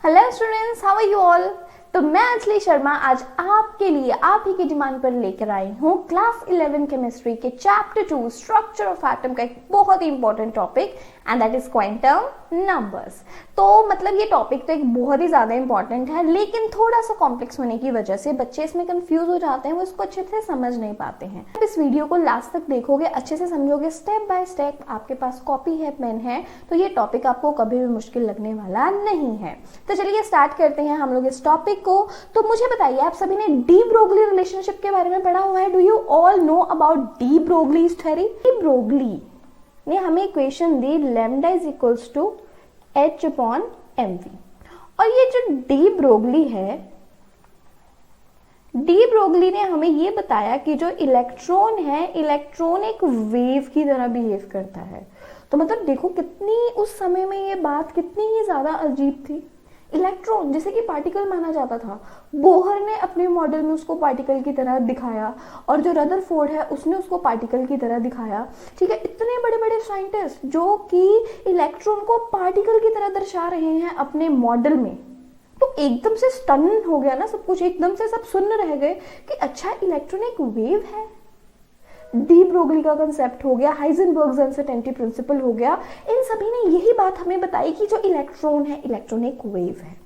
Hello students, how are you all. तो मैं अंजलि शर्मा आज आपके लिए आप ही की डिमांड पर लेकर आई हूँ क्लास 11 केमिस्ट्री के चैप्टर 2 स्ट्रक्चर ऑफ एटम का एक बहुत ही important topic and that is quantum numbers. तो मतलब ये टॉपिक तो एक बहुत ही ज़्यादा इंपॉर्टेंट है, लेकिन थोड़ा सा कॉम्प्लेक्स होने की वजह से बच्चे इसमें कंफ्यूज हो जाते हैं, वो इसको अच्छे से समझ नहीं पाते हैं। आप इस वीडियो को लास्ट तक देखोगे, अच्छे से समझोगे, स्टेप बाय स्टेप, आपके पास कॉपी है, पेन है, तो ये टॉपिक आपको कभी भी मुश्किल लगने वाला नहीं है। तो चलिए स्टार्ट करते हैं हम लोग इस टॉपिक को। तो मुझे बताइए, आप सभी ने डी ब्रोगली रिलेशनशिप के बारे में पढ़ा हुआ है। Do you all know about de Broglie's theory? De Broglie ने हमें इक्वेशन दी lambda is equals to h upon m v. और ये जो डी ब्रोगली है, डी ब्रोगली ने हमें ये बताया कि जो इलेक्ट्रॉन है, इलेक्ट्रॉन एक वेव की तरह बिहेव करता है। तो मतलब देखो कितनी उस समय में ये बात कितनी ही ज्यादा अजीब थी। इलेक्ट्रॉन जिसे कि पार्टिकल माना जाता था, बोहर ने अपने मॉडल में उसको पार्टिकल की तरह दिखाया, और जो रदरफोर्ड है उसने उसको पार्टिकल की तरह दिखाया। ठीक है, इतने बड़े बड़े साइंटिस्ट जो कि इलेक्ट्रॉन को पार्टिकल की तरह दर्शा रहे हैं अपने मॉडल में, तो एकदम से स्टन हो गया ना सब कुछ, एकदम से सब सुन रह गए कि अच्छा इलेक्ट्रॉन एक वेव है। डी ब्रोगली का कंसेप्ट हो गया, हाइजेनबर्ग्स अनसर्टेनिटी प्रिंसिपल हो गया, इन सभी ने यही बात हमें बताई कि जो इलेक्ट्रॉन है, इलेक्ट्रॉन एक वेव है।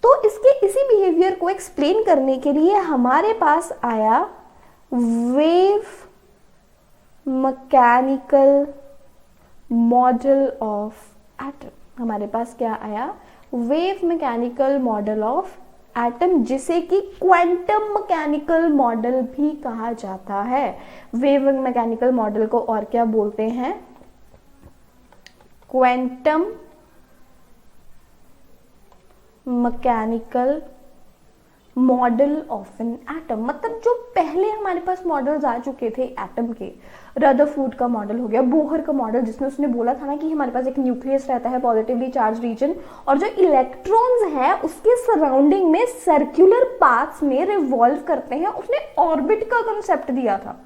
तो इसके इसी बिहेवियर को एक्सप्लेन करने के लिए हमारे पास आया wave mechanical model of atom. हमारे पास क्या आया? Wave mechanical model of atom, जिसे कि क्वांटम मैकेनिकल मॉडल भी कहा जाता है। वेव मैकेनिकल मॉडल को और क्या बोलते हैं? Quantum mechanical model of an atom. मतलब जो पहले हमारे पास मॉडल्स आ चुके थे एटम के, रदरफोर्ड का मॉडल हो गया, बोहर का मॉडल जिसमें उसने बोला था ना कि हमारे पास एक न्यूक्लियस रहता है, पॉजिटिवली चार्ज रीजन, और जो इलेक्ट्रॉन्स है उसके सराउंडिंग में सर्कुलर पाथ्स में रिवॉल्व करते हैं, उसने ऑर्बिट का कंसेप्ट दिया था।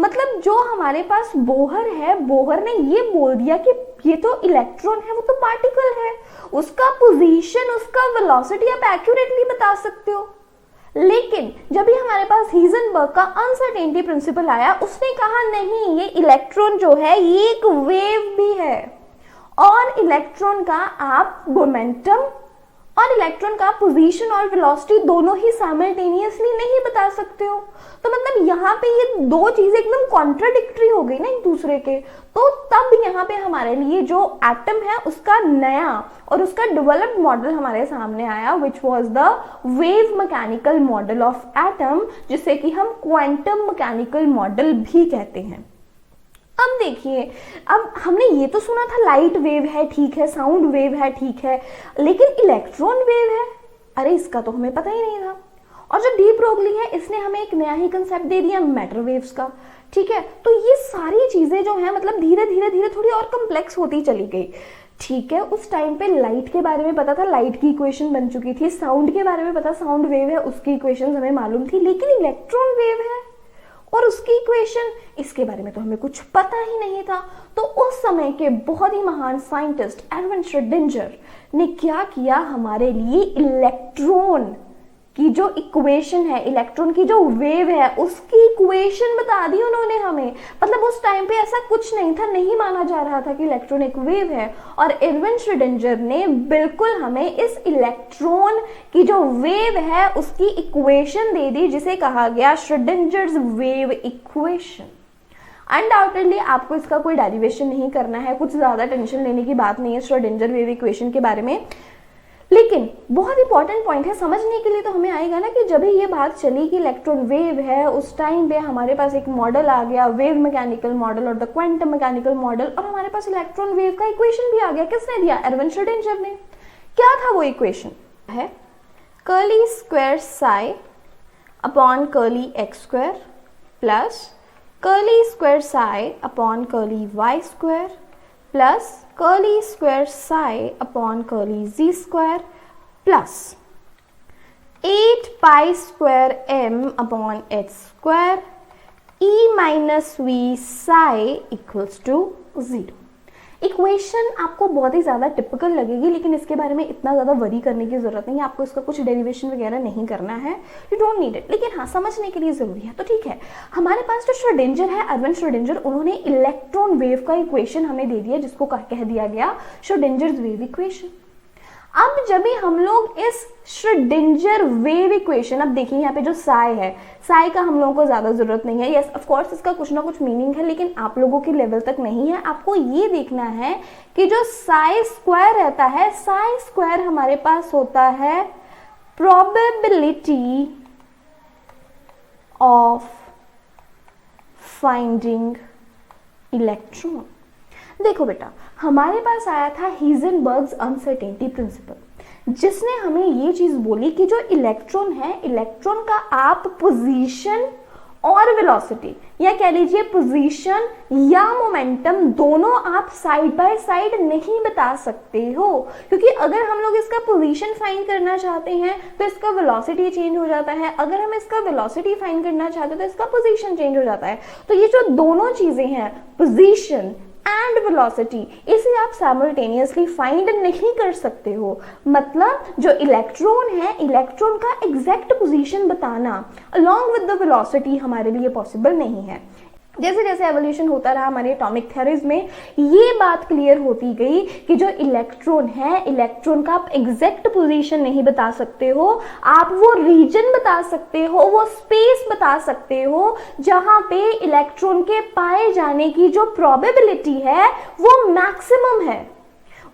मतलब जो हमारे पास बोहर है, बोहर ने ये बोल दिया कि ये तो इलेक्ट्रॉन है, वो तो पार्टिकल है, उसका पोजीशन, उसका वेलोसिटी आप एक्यूरेटली बता सकते हो। लेकिन जब भी हमारे पास हाइजेनबर्ग का अनसर्टेनिटी प्रिंसिपल आया, उसने कहा नहीं, ये इलेक्ट्रॉन जो है ये एक वेव भी है, और इलेक्ट्रॉन का आप मोमेंटम और इलेक्ट्रॉन का पोजीशन और वेलोसिटी दोनों ही साइमल्टेनियसली नहीं बता सकते हो। तो मतलब यहाँ पे ये दो चीजें एकदम कॉन्ट्राडिक्टरी हो गई ना एक दूसरे के। तो तब यहाँ पे हमारे लिए जो एटम है उसका नया और उसका डेवलप्ड मॉडल हमारे सामने आया, which was the wave mechanical model of atom, जिसे कि हम क्वांटम मैकेनिकल मॉडल भी कहते हैं। अब देखिए, अब हमने ये तो सुना था लाइट वेव है, ठीक है, साउंड वेव है, ठीक है, लेकिन इलेक्ट्रॉन वेव है, अरे इसका तो हमें पता ही नहीं था। और जो डी ब्रोगली है, इसने हमें एक नया ही कंसेप्ट दे दिया मैटर वेव्स का। ठीक है, तो ये सारी चीजें जो है मतलब धीरे धीरे धीरे थोड़ी और कम्प्लेक्स होती चली गई। ठीक है, उस टाइम पे लाइट के बारे में पता था, लाइट की इक्वेशन बन चुकी थी, साउंड के बारे में पता, साउंड वेव है, उसकी इक्वेशन हमें मालूम थी, लेकिन इलेक्ट्रॉन वेव है और उसकी इक्वेशन, इसके बारे में तो हमें कुछ पता ही नहीं था। तो उस समय के बहुत ही महान साइंटिस्ट एडविन श्रोडिंगर ने क्या किया, हमारे लिए इलेक्ट्रॉन की जो इक्वेशन है, इलेक्ट्रॉन की जो वेव है, उसकी इक्वेशन बता दी उन्होंने हमें। मतलब उस टाइम पे ऐसा कुछ नहीं था, नहीं माना जा रहा था कि इलेक्ट्रॉन एक वेव है, और एडविन श्रोडिंगर ने बिल्कुल हमें इस इलेक्ट्रॉन की जो वेव है उसकी इक्वेशन दे दी, जिसे कहा गया श्रोडिंगर्स वेव इक्वेशन। अनडाउटेडली आपको इसका कोई डेरिवेशन नहीं करना है, कुछ ज्यादा टेंशन लेने की बात नहीं है श्रोडिंगर वेव इक्वेशन के बारे में, लेकिन बहुत इंपॉर्टेंट पॉइंट है समझने के लिए। तो हमें आएगा ना कि जब भी ये बात चली कि इलेक्ट्रॉन वेव है, उस टाइम पे हमारे पास एक मॉडल आ गया, वेव मैकेनिकल मॉडल और द क्वांटम मैकेनिकल मॉडल, और हमारे पास इलेक्ट्रॉन वेव का इक्वेशन भी आ गया। किसने दिया? एडविन श्रोडिंगर ने। क्या था वो इक्वेशन? है curly square psi upon curly x square plus curly square psi upon curly y square plus curly square psi upon curly z square plus 8 pi square m upon h square e minus v psi equals to 0। Equation आपको बहुत ही ज़्यादा typical लगेगी, लेकिन इसके बारे में इतना ज़्यादा वरी करने की ज़रूरत नहीं है, आपको इसका कुछ डेरिवेशन वगैरह नहीं करना है, यू डोंट नीड इट, लेकिन हाँ समझने के लिए ज़रूरी है। तो ठीक है, हमारे पास जो श्रोडिंजर है, अर्विन श्रोडिंजर, उन्होंने इलेक्ट्रॉन वेव का इक्वेशन हमें दे दिया जिसको कह दिया गया श्रोडिंजर्स वेव इक्वेशन। अब जब भी हम लोग इस श्रोडिंजर वेव इक्वेशन, अब देखिए यहाँ पे जो साई है, साई का हम लोगों को ज्यादा जरूरत नहीं है, यस ऑफ कोर्स इसका कुछ ना कुछ मीनिंग है, लेकिन आप लोगों के लेवल तक नहीं है। आपको ये देखना है कि जो साई स्क्वायर रहता है, साई स्क्वायर हमारे पास होता है प्रोबेबिलिटी ऑफ फाइंडिंग इलेक्ट्रॉन। देखो बेटा, हमारे पास आया था हीजनबर्ग्स अनसर्टेनिटी प्रिंसिपल, जिसने हमें ये चीज बोली कि जो इलेक्ट्रॉन है, इलेक्ट्रॉन का आप पोजीशन और वेलोसिटी, या कह लीजिए पोजीशन या मोमेंटम, दोनों आप साइड बाय साइड नहीं बता सकते हो, क्योंकि अगर हम लोग इसका पोजीशन फाइंड करना चाहते हैं तो इसका वेलोसिटी चेंज हो जाता है, अगर हम इसका वेलोसिटी फाइंड करना चाहते हैं तो इसका पोजीशन चेंज हो जाता है। तो ये जो दोनों चीजें हैं, पोजीशन एंड वेलोसिटी, इसे आप साइमल्टेनियसली फाइंड नहीं कर सकते हो। मतलब जो इलेक्ट्रॉन है, इलेक्ट्रॉन का एग्जैक्ट पोजीशन बताना अलोंग विद द वेलोसिटी हमारे लिए पॉसिबल नहीं है। जैसे जैसे एवोल्यूशन होता रहा हमारे एटॉमिक थ्योरीज में, ये बात क्लियर होती गई कि जो इलेक्ट्रॉन है, इलेक्ट्रॉन का आप एग्जैक्ट पोजीशन नहीं बता सकते हो, आप वो रीजन बता सकते हो, वो स्पेस बता सकते हो जहां पे इलेक्ट्रॉन के पाए जाने की जो प्रोबेबिलिटी है वो मैक्सिमम है।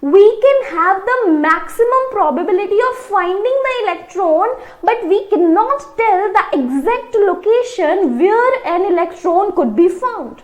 We can have the maximum probability of finding the electron, but we cannot tell the exact location where an electron could be found.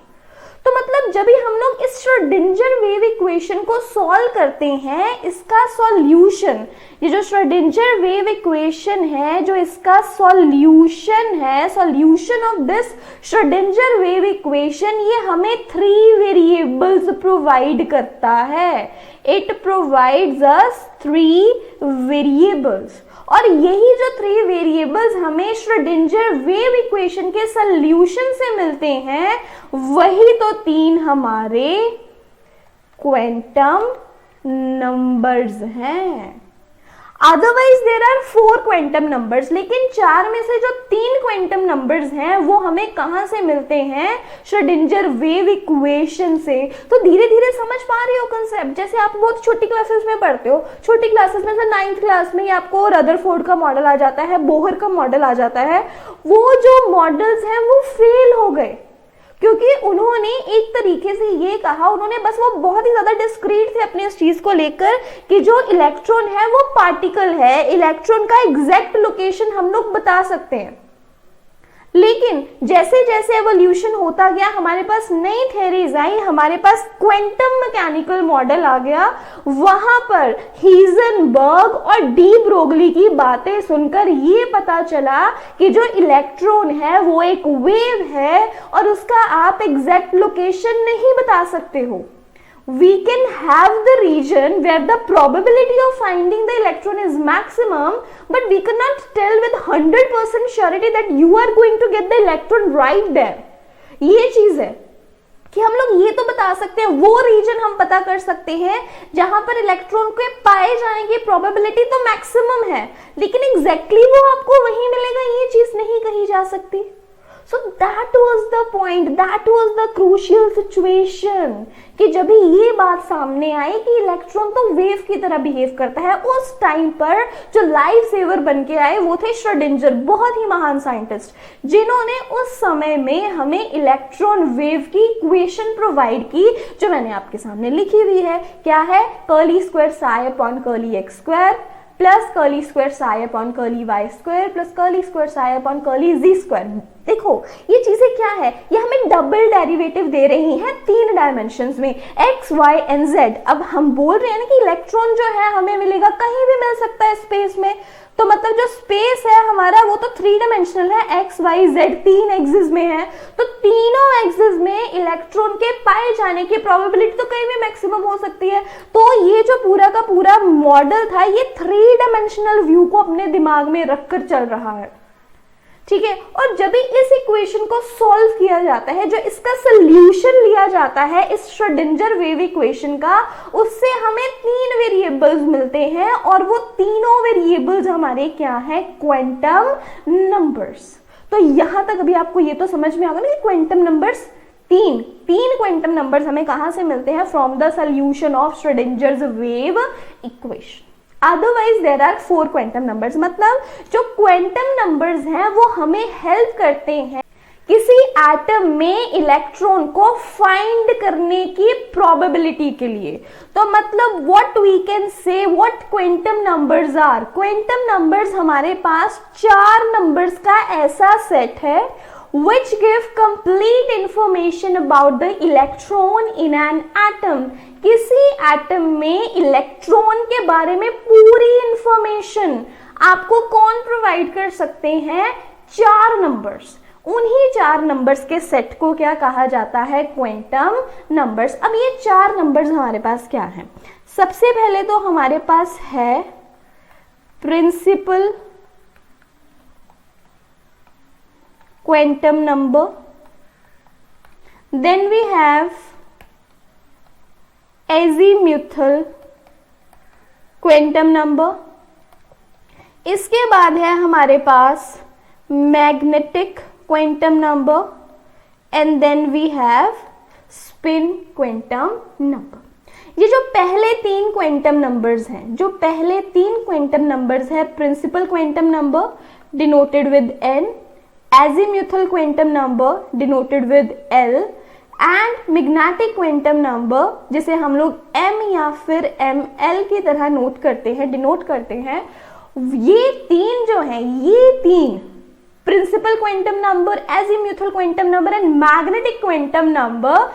तो मतलब जब भी हम लोग इस श्रोडिंजर वेव इक्वेशन को सॉल्व करते हैं, इसका सॉल्यूशन, ये जो श्रोडिंजर वेव इक्वेशन है, जो इसका सॉल्यूशन है, solution of this Schrödinger wave equation, ये हमें 3 वेरिएबल्स प्रोवाइड करता है। इट प्रोवाइड्स अस 3 वेरिएबल्स, और यही जो 3 वेरिएबल्स हमें श्रोडिंजर वेव इक्वेशन के सॉल्यूशन से मिलते हैं, वही तो 3 हमारे क्वांटम नंबर्स हैं। Otherwise there are 4 quantum numbers, लेकिन 4 में से जो 3 क्वांटम नंबर्स हैं वो हमें कहां से मिलते हैं? श्रोडिंजर वेव इक्वेशन से। तो धीरे धीरे समझ पा रहे हो कंसेप्ट। जैसे आप बहुत छोटी क्लासेस में पढ़ते हो, छोटी क्लासेस में से 9th क्लास में ही आपको रदरफोर्ड का मॉडल आ जाता है, बोहर का मॉडल आ जाता है। वो जो मॉडल्स हैं वो फेल हो गए, क्योंकि उन्होंने एक तरीके से ये कहा, उन्होंने बस वो बहुत ही ज्यादा डिस्क्रीट थे अपने इस चीज को लेकर कि जो इलेक्ट्रॉन है वो पार्टिकल है, इलेक्ट्रॉन का एग्जैक्ट लोकेशन हम लोग बता सकते हैं। लेकिन जैसे जैसे एवोल्यूशन होता गया, हमारे पास नई थ्योरीज आई, हमारे पास क्वांटम मैकेनिकल मॉडल आ गया। वहां पर हीजनबर्ग और डी ब्रोगली की बातें सुनकर ये पता चला कि जो इलेक्ट्रॉन है वो एक वेव है और उसका आप एग्जैक्ट लोकेशन नहीं बता सकते हो। We can have the region where the probability of finding the electron is maximum, but we cannot tell with 100% surety that you are going to get the electron right there. ये चीज है कि हम लोग ये तो बता सकते हैं, वो रीजन हम पता कर सकते हैं जहां पर इलेक्ट्रॉन के पाए जाने की प्रोबेबिलिटी तो मैक्सिमम है, लेकिन एग्जैक्टली वो आपको वही मिलेगा, ये चीज नहीं कही जा सकती। So that was the point, that was the crucial situation कि जब भी ये बात सामने आई कि इलेक्ट्रॉन तो वेव की तरह बिहेव करता है, उस टाइम पर जो लाइफ सेवर बन के आए वो थे श्रोडिंजर, बहुत ही महान साइंटिस्ट, जिन्होंने उस समय में हमें इलेक्ट्रॉन वेव की इक्वेशन प्रोवाइड की, जो मैंने आपके सामने लिखी हुई है। क्या है? Curly square psi upon curly x square plus curly square psi upon curly y square plus curly square psi upon curly z square. देखो ये चीजें क्या है, ये हमें डबल डेरिवेटिव दे रही हैं 3 डायमेंशंस में, x, y एंड z। अब हम बोल रहे हैं ना कि इलेक्ट्रॉन जो है हमें मिलेगा, कहीं भी मिल सकता है स्पेस में, तो मतलब जो स्पेस है हमारा वो तो 3 डायमेंशनल है, x, y, z 3 एक्सिस में है, तो तीनों एक्सिस में इलेक्ट्रॉन के पाए जाने की प्रोबेबिलिटी तो कहीं भी मैक्सिमम हो सकती है। तो ये जो पूरा का पूरा मॉडल था, ये 3 डायमेंशनल व्यू को अपने दिमाग में रखकर चल रहा है। ठीक है। और जब भी इस इक्वेशन को सॉल्व किया जाता है, जो इसका सोल्यूशन लिया जाता है इस श्रोडिंगर वेव इक्वेशन का, उससे हमें 3 वेरिएबल्स मिलते हैं और वो तीनों वेरिएबल्स हमारे क्या है, क्वांटम नंबर्स। तो यहां तक अभी आपको ये तो समझ में आ गया ना कि क्वांटम नंबर्स तीन क्वांटम नंबर्स हमें कहां से मिलते हैं, from the solution of Schrodinger wave equation. Otherwise there are 4 quantum numbers. मतलब जो क्वांटम नंबर्स हैं वो हमें हेल्प करते हैं किसी एटम में इलेक्ट्रॉन को फाइंड करने की प्रोबेबिलिटी के लिए। तो मतलब what we can say, what quantum numbers are, quantum numbers हमारे पास 4 नंबर्स का ऐसा सेट है which give complete information about the electron in an atom। किसी एटम में इलेक्ट्रॉन के बारे में पूरी इंफॉर्मेशन आपको कौन प्रोवाइड कर सकते हैं, 4 नंबर्स। उन्हीं 4 नंबर्स के सेट को क्या कहा जाता है, क्वांटम नंबर्स। अब ये 4 नंबर्स हमारे पास क्या है, सबसे पहले तो हमारे पास है principal quantum number, then we have azimuthal quantum number, इसके बाद है हमारे पास magnetic quantum number and then we have spin quantum number। ये जो पहले 3 क्वांटम नंबर्स हैं, जो पहले 3 क्वांटम नंबर्स है, principal quantum number denoted with n, azimuthal quantum number denoted with L and magnetic quantum number जिसे हम लोग M या फिर ML की तरह नोट करते हैं, डिनोट करते हैं। ये 3 जो है, ये 3 principal quantum number, azimuthal quantum number and magnetic quantum number,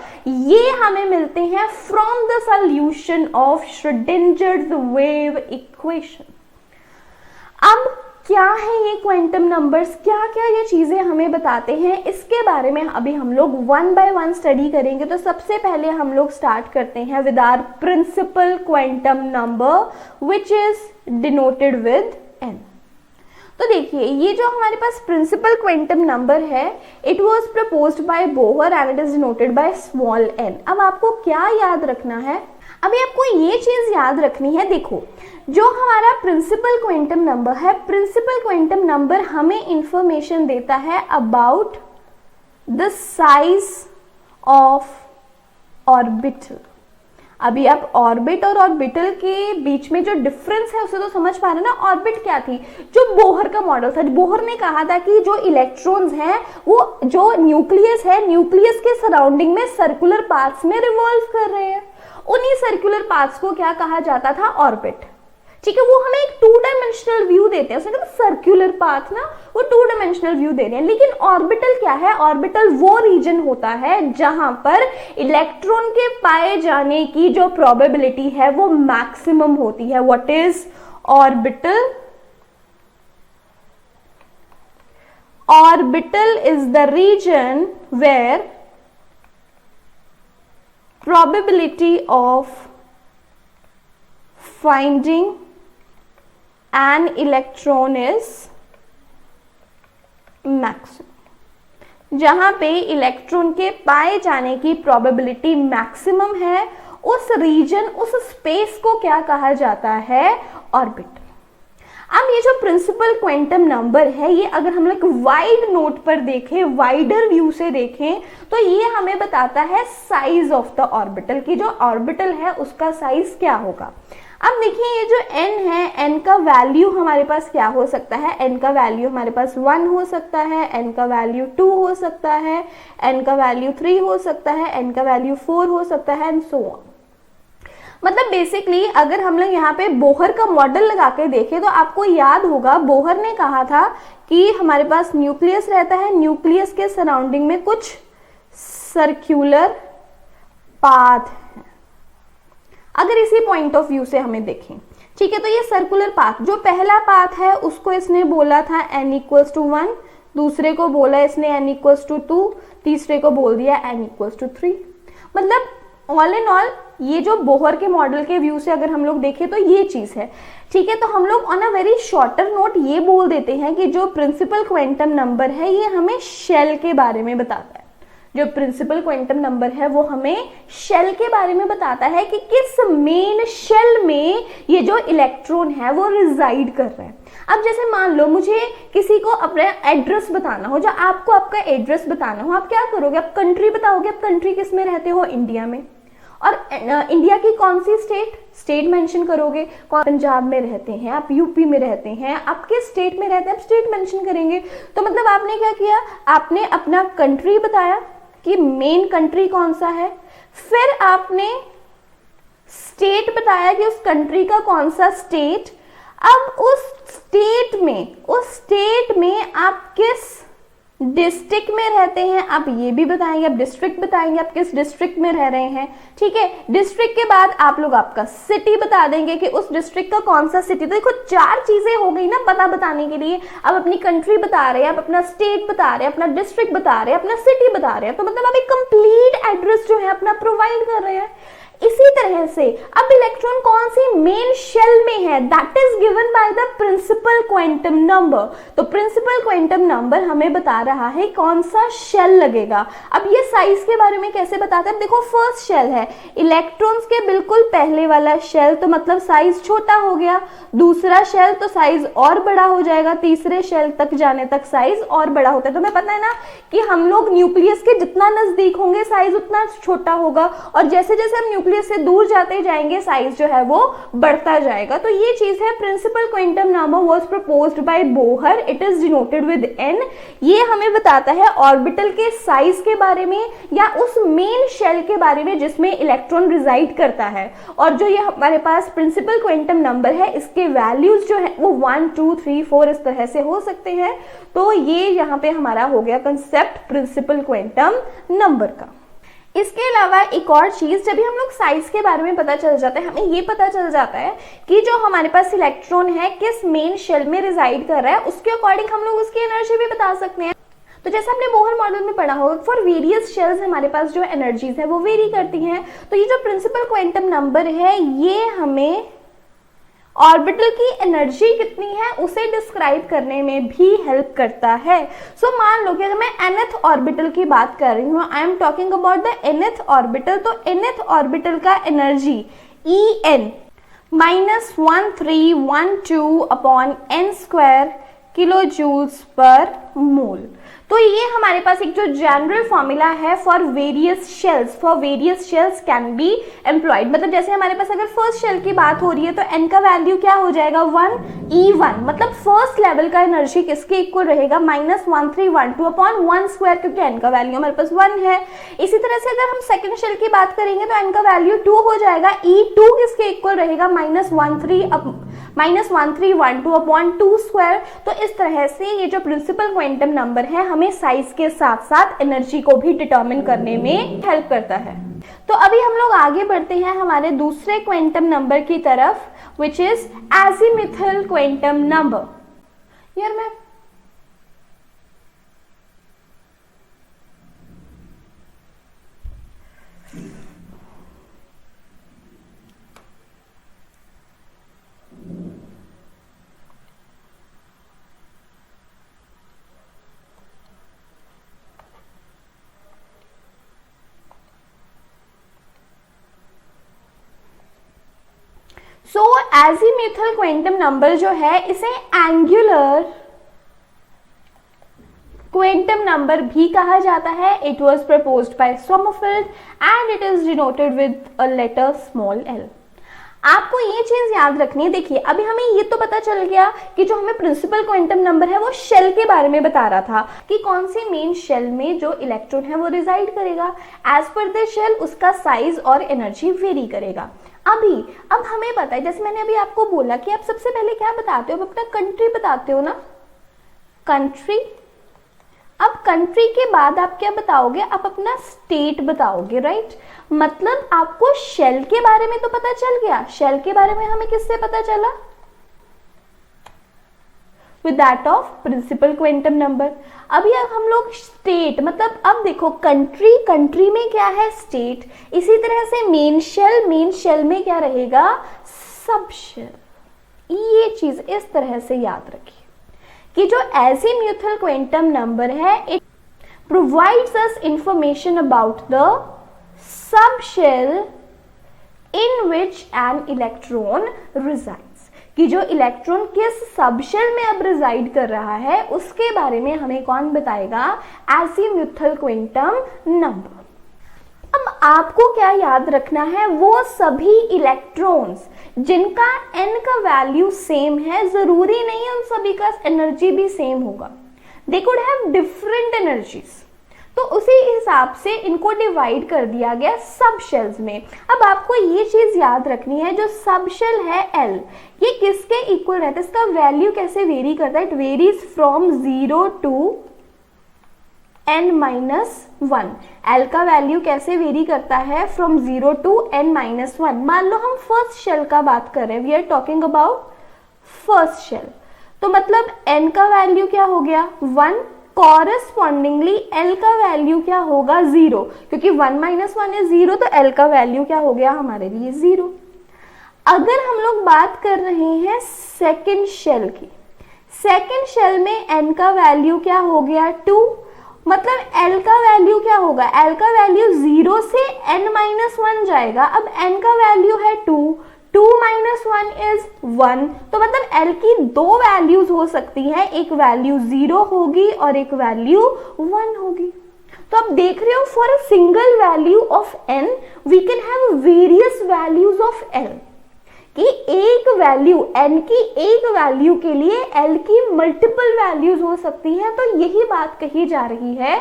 ये हमें मिलते हैं from the solution of Schrodinger wave equation. अब क्या है ये क्वांटम नंबर्स, क्या क्या ये चीजें हमें बताते हैं, इसके बारे में अभी हम लोग 1 बाय 1 स्टडी करेंगे। तो सबसे पहले हम लोग स्टार्ट करते हैं with our principal quantum number which is denoted with n। तो देखिए, ये जो हमारे पास प्रिंसिपल क्वांटम नंबर है, it was proposed by Bohr and it is denoted by small n। अब आपको क्या याद रखना है, अभी आपको ये चीज याद रखनी है, देखो जो हमारा प्रिंसिपल क्वांटम नंबर है, प्रिंसिपल क्वांटम नंबर हमें इंफॉर्मेशन देता है about the size of orbital. अभी आप ऑर्बिट और ऑर्बिटल के बीच में जो डिफरेंस है उसे तो समझ पा रहे ना। ऑर्बिट क्या थी, जो बोहर का मॉडल था, बोहर ने कहा था कि जो इलेक्ट्रॉन्स हैं वो जो न्यूक्लियस है, न्यूक्लियस के सराउंडिंग में सर्कुलर पाथ्स में रिवॉल्व कर रहे हैं। उन्हीं सर्कुलर पाथ्स को क्या कहा जाता था, ऑर्बिट। ठीक है, वो हमें एक 2 डायमेंशनल व्यू देते हैं, उसने कहा सर्कुलर पाथ ना, वो 2 डायमेंशनल व्यू दे रहे हैं। लेकिन ऑर्बिटल क्या है, ऑर्बिटल वो रीजन होता है जहां पर इलेक्ट्रॉन के पाए जाने की जो प्रोबेबिलिटी है वो मैक्सिमम होती है। What is orbital? Orbital is the region where probability of finding an electron is maximum। जहां पे इलेक्ट्रॉन के पाए जाने की प्रोबेबिलिटी मैक्सिमम है, उस रीजन, उस स्पेस को क्या कहा जाता है, ऑर्बिट। अब ये जो प्रिंसिपल क्वांटम नंबर है, ये अगर हम लोग वाइड नोट पर देखें, वाइडर व्यू से देखें, तो ये हमें बताता है साइज ऑफ द ऑर्बिटल, की जो ऑर्बिटल है उसका साइज क्या होगा। अब देखिए, ये जो n है, n का वैल्यू हमारे पास क्या हो सकता है, n का वैल्यू हमारे पास 1 हो सकता है, n का वैल्यू 2 हो सकता है, n का वैल्यू 3 हो सकता है, n का वैल्यू 4 हो सकता है एंड सो ऑन। मतलब बेसिकली अगर हम लोग यहाँ पे बोहर का मॉडल लगा के देखें तो आपको याद होगा, बोहर ने कहा था कि हमारे पास न्यूक्लियस रहता है, न्यूक्लियस के सराउंडिंग में कुछ सर्कुलर पाथ है। अगर इसी पॉइंट ऑफ व्यू से हमें देखें, ठीक है, तो ये सर्कुलर पाथ, जो पहला पाथ है उसको इसने बोला था n = 1, दूसरे को बोला इसने n = 2, तीसरे को बोल दिया n = 3। मतलब ऑल इन ऑल ये जो बोहर के मॉडल के व्यू से अगर हम लोग देखें तो ये चीज है, ठीक है। तो हम लोग on a very shorter note ये बोल देते हैं कि जो प्रिंसिपल क्वांटम नंबर है ये हमें शेल के बारे में बताता है। जो प्रिंसिपल क्वांटम नंबर है वो हमें शेल के बारे में बताता है कि किस मेन शेल में ये जो इलेक्ट्रॉन है वो रिजाइड कर रहे हैं। अब जैसे मान लो मुझे किसी को अपना एड्रेस बताना हो, जो आपको आपका एड्रेस बताना हो, आप क्या करोगे? आप कंट्री बताओगे। आप कंट्री किस में रहते हो? इंडिया में। और इंडिया की कौन सी स्टेट मेंशन करोगे? पंजाब में रहते हैं आप, यूपी में रहते हैं, आप किस स्टेट में रहते हैं आप स्टेट मेंशन करेंगे। तो मतलब आपने क्या किया? आपने अपना कंट्री बताया कि मेन कंट्री कौन सा है, फिर आपने स्टेट बताया कि उस कंट्री का कौन सा स्टेट। अब उस स्टेट में आप किस डिस्ट्रिक्ट में रहते हैं आप ये भी बताएंगे, आप डिस्ट्रिक्ट बताएंगे आप किस डिस्ट्रिक्ट में रह रहे हैं, ठीक है। डिस्ट्रिक्ट के बाद आप लोग आपका सिटी बता देंगे कि उस डिस्ट्रिक्ट का कौन सा सिटी। तो देखो 4 चीजें हो गई ना पता बताने के लिए। आप अपनी कंट्री बता रहे हैं, आप अपना स्टेट बता रहे हैं, अपना डिस्ट्रिक्ट बता रहे हैं, अपना सिटी बता रहे हैं, तो मतलब आप एक कंप्लीट एड्रेस जो है अपना प्रोवाइड कर रहे हैं। इसी तरह से अब इलेक्ट्रॉन कौन सी मेन शेल में है, that is given by the principal quantum number. तो प्रिंसिपल क्वांटम नंबर हमें बता रहा है कौन सा शेल लगेगा। अब ये साइज के बारे में कैसे बताते हैं? देखो फर्स्ट शेल है इलेक्ट्रॉन्स के बिल्कुल पहले वाला शेल, तो मतलब साइज छोटा हो गया। दूसरा शेल तो साइज और बड़ा हो जाएगा, तीसरे शेल तक जाने तक साइज और बड़ा होता है। तो हमें पता है ना कि हम लोग न्यूक्लियस के जितना नजदीक होंगे साइज उतना छोटा होगा, और जैसे जैसे हम न्यूक्लियस से दूर जाते जाएंगे साइज जो है वो बढ़ता जाएगा। तो ये चीज है principal quantum number was proposed by Bohr, it is denoted with n। ये हमें बताता है ऑर्बिटल के साइज के बारे में या उस मेन शेल के बारे में जिसमें इलेक्ट्रॉन रिजाइड करता है। और जो ये हमारे पास प्रिंसिपल क्वांटम नंबर है इसके वैल्यूज जो है वो 1 2 3 4 इस तरह से हो सकते हैं। तो ये यहाँ पे हमारा हो गया कंसेप्ट प्रिंसिपल क्वांटम नंबर का। इसके अलावा एक और चीज, जब भी हम लोग साइज के बारे में पता चल जाता है, हमें ये पता चल जाता है कि जो हमारे पास इलेक्ट्रॉन है किस मेन शेल में रिजाइड कर रहा है, उसके अकॉर्डिंग हम लोग उसकी एनर्जी भी बता सकते हैं। तो जैसे हमने बोहर मॉडल में पढ़ा होगा फॉर वेरियस शेल्स हमारे पास जो एनर्जीज है वो वेरी करती हैं। तो ये जो प्रिंसिपल क्वांटम नंबर है ये हमें ऑर्बिटल की एनर्जी कितनी है उसे डिस्क्राइब करने में भी हेल्प करता है। सो मान लो कि अगर मैं nth ऑर्बिटल की बात कर रही हूँ, I am talking about the nth orbital, तो nth ऑर्बिटल का energy En -1312 upon n square kilo joules per mole. तो ये हमारे पास एक जो जनरल फॉर्मूला है for various shells can be employed. मतलब जैसे हमारे पास अगर फर्स्ट शेल की बात हो रही है तो n का वैल्यू क्या हो जाएगा 1 E1, मतलब फर्स्ट लेवल का एनर्जी किसके इक्वल रहेगा -1312 अपॉन 1 स्क्वायर, क्योंकि n का वैल्यू हमारे पास 1 है। इसी तरह से अगर हम सेकंड शेल की बात करेंगे तो n का वैल्यू 2 हो जाएगा, E2 किसके इक्वल रहेगा -1312 अपॉन 2 स्क्वायर। तो इस तरह से ये जो प्रिंसिपल क्वांटम नंबर है हमें साइज के साथ साथ एनर्जी को भी डिटरमिन करने में हेल्प करता है। तो अभी हम लोग आगे बढ़ते हैं हमारे दूसरे क्वांटम नंबर की तरफ, which is azimuthal quantum number. यार मैं सो एजीमुथल क्वांटम नंबर जो है इसे एंगुलर क्वांटम नंबर भी कहा जाता है। It was proposed by Sommerfeld and it is denoted with a letter small l। आपको ये चीज याद रखनी है। देखिए अभी हमें ये तो पता चल गया कि जो हमें प्रिंसिपल क्वांटम नंबर है वो शेल के बारे में बता रहा था कि कौन सी मेन शेल में जो इलेक्ट्रॉन है वो रिजाइड करेगा। एज पर द शेल उसका साइज और एनर्जी वेरी करेगा। अब हमें पता है, जैसे मैंने अभी आपको बोला कि आप सबसे पहले क्या बताते हो, आप अपना कंट्री बताते हो ना, कंट्री। अब कंट्री के बाद आप क्या बताओगे, आप अपना स्टेट बताओगे, राइट। मतलब आपको शेल के बारे में तो पता चल गया। शेल के बारे में हमें किससे पता चला? With that of principal quantum number. अभी हम लोग स्टेट, मतलब अब देखो कंट्री में क्या है, स्टेट। इसी तरह से मेन शेल में क्या रहेगा, सब शेल। ये चीज इस तरह से याद रखिए कि जो एजीम्यूथल क्वांटम नंबर है, it provides us information about the sub shell in which an electron resides, कि जो इलेक्ट्रॉन किस सब शेल में अब रिजाइड कर रहा है उसके बारे में हमें कौन बताएगा, एजीम्यूथल क्वांटम नंबर। अब आपको क्या याद रखना है, वो सभी इलेक्ट्रॉन्स जिनका n का वैल्यू सेम है, जरूरी नहीं है उन सभी का एनर्जी भी सेम होगा, they could have different energies. तो उसी हिसाब से इनको डिवाइड कर दिया गया सब शेल्स में। अब आपको ये चीज याद रखनी है, जो सब शेल है L, ये किसके इक्वल रहता है, इसका वैल्यू कैसे वेरी करता है, it varies from 0 to n-1। L का वैल्यू कैसे वेरी करता है, फ्रॉम 0 टू n-1। मान लो हम फर्स्ट शेल का बात कर रहे हैं, we are talking about first shell, तो मतलब n का वैल्यू क्या हो गया, 1, कॉरेस्पॉन्डिंगली L का वैल्यू क्या होगा, 0, क्योंकि 1-1 इज 0, तो L का वैल्यू क्या हो गया हमारे लिए 0। अगर हम लोग बात कर रहे हैं सेकेंड शेल की, सेकेंड शेल में n का वैल्यू क्या हो गया, 2, मतलब L का वैल्यू क्या होगा, L का वैल्यू 0 से n-1 जाएगा। अब n का वैल्यू है 2, 2 - 1 इज 1, तो मतलब L की दो वैल्यूज हो सकती है, एक वैल्यू 0 होगी और एक वैल्यू 1 होगी। तो आप देख रहे हो, for a single value of n we can have various values of L, कि एक वैल्यू n की एक वैल्यू के लिए L की मल्टीपल वैल्यूज हो सकती हैं। तो यही बात कही जा रही है।